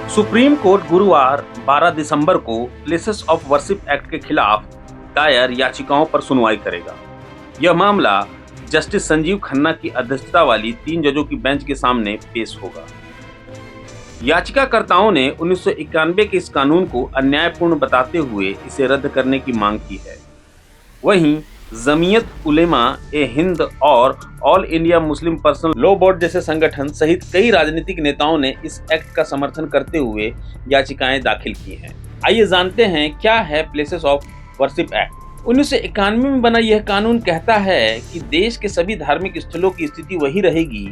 Supreme court गुरुवार 12 दिसंबर को places of worship act के खिलाफ दायर याचिकाओं पर सुनवाई करेगा। यह मामला जस्टिस संजीव खन्ना की अध्यक्षता वाली 3 जजों की बेंच के सामने पेश होगा। याचिकाकर्ताओं ने 1991 के इस कानून को अन्यायपूर्ण बताते हुए इसे रद्द करने की मांग की है। वहीं जमीयत उलेमा ए हिंद और all India Muslim personal law board जैसे संगठन सहित कई राजनीतिक नेताओं ने इस एक्ट का समर्थन करते हुए याचिकाएं दाखिल की हैं। आइए जानते हैं क्या है प्लेसेस ऑफ वर्शिप एक्ट। 1991 में बना यह कानून कहता है कि देश के सभी धार्मिक स्थलों की स्थिति वही रहेगी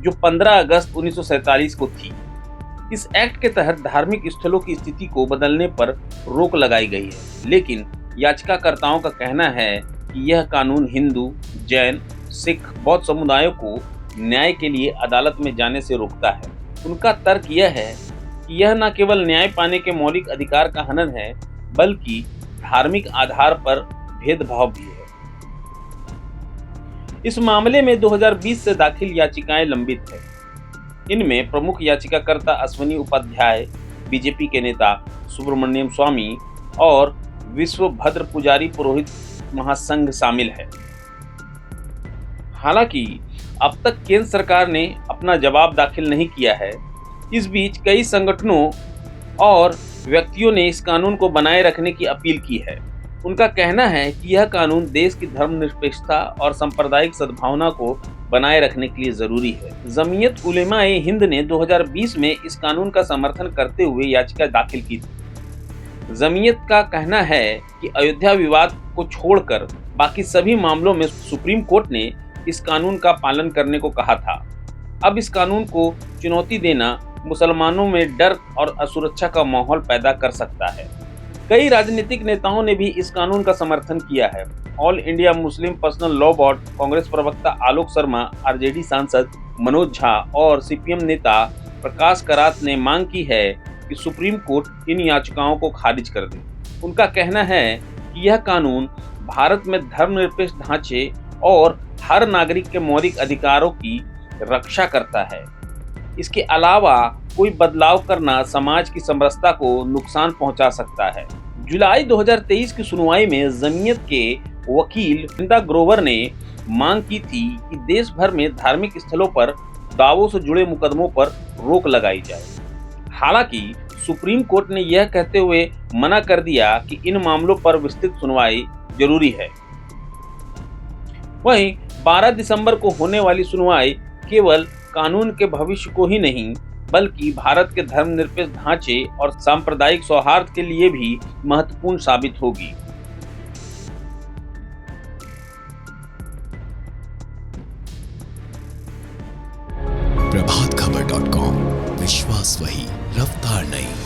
जो 15 अगस्त 1947 को थी। इस एक्ट के तहत धार्मिक स्थलों की स्थिति को बदलने पर रोक लगाई गई है, लेकिन याचिकाकर्ताओं का कहना है कि यह कानून हिंदू, जैन, सिख, बौद्ध समुदायों को न्याय के लिए अदालत में जाने से रोकता है। उनका तर्क यह है कि यह न केवल न्याय पाने के मौलिक अधिकार का हनन है, बल्कि धार्मिक आधार पर भेदभाव भी है। इस मामले में 2020 से दाखिल याचिकाएं लंबित है। इनमें प्रमुख याचिकाकर्ता अश्विनी उपाध्याय, बीजेपी के नेता सुब्रमण्यम स्वामी और विश्वभद्र पुजारी पुरोहित महासंघ शामिल है। हालांकि अब तक केंद्र सरकार ने अपना जवाब दाखिल नहीं किया है। इस बीच कई संगठनों और व्यक्तियों ने इस कानून को बनाए रखने की अपील की है। उनका कहना है कि यह कानून देश की धर्मनिरपेक्षता और सांप्रदायिक सद्भावना को बनाए रखने के लिए जरूरी है। जमीयत उलेमा ए हिंद ने 2020 में इस कानून का समर्थन करते हुए याचिका दाखिल की थी। जमीयत का कहना है कि अयोध्या विवाद को छोड़कर बाकी सभी मामलों में सुप्रीम कोर्ट ने इस कानून का पालन करने को कहा था। अब इस कानून को चुनौती देना मुसलमानों में डर और असुरक्षा का माहौल पैदा कर सकता है। कई राजनीतिक नेताओं ने भी इस कानून का समर्थन किया है। All India Muslim personal law board, Congress प्रवक्ता आलोक शर्मा, आरजेडी सांसद मनोज झा और सीपीएम नेता प्रकाश करात ने मांग की है कि सुप्रीम कोर्ट इन याचिकाओं को खारिज कर दे। उनका कहना है कि यह कानून भारत में धर्मनिरपेक्ष ढांचे और हर नागरिक के मौलिक अधिकारों की रक्षा करता है। इसके अलावा कोई बदलाव करना समाज की समरसता को नुकसान पहुंचा सकता है। जुलाई 2023 की सुनवाई में जमीयत के वकील वृंदा ग्रोवर ने मांग की थी कि देश भर में धार्मिक स्थलों पर दावों से जुड़े मुकदमों पर रोक लगाई जाए। हालांकि सुप्रीम कोर्ट ने यह कहते हुए मना कर दिया कि इन मामलों पर विस्तृत सुनवाई जरूरी है। वहीं 12 दिसंबर को होने वाली सुनवाई केवल कानून के भविष्य को ही नहीं, बल्कि भारत के धर्मनिरपेक्ष ढांचे और सांप्रदायिक सौहार्द के लिए भी महत्वपूर्ण साबित होगी। प्रभातखबर.com, विश्वास वही, रफ्तार नहीं।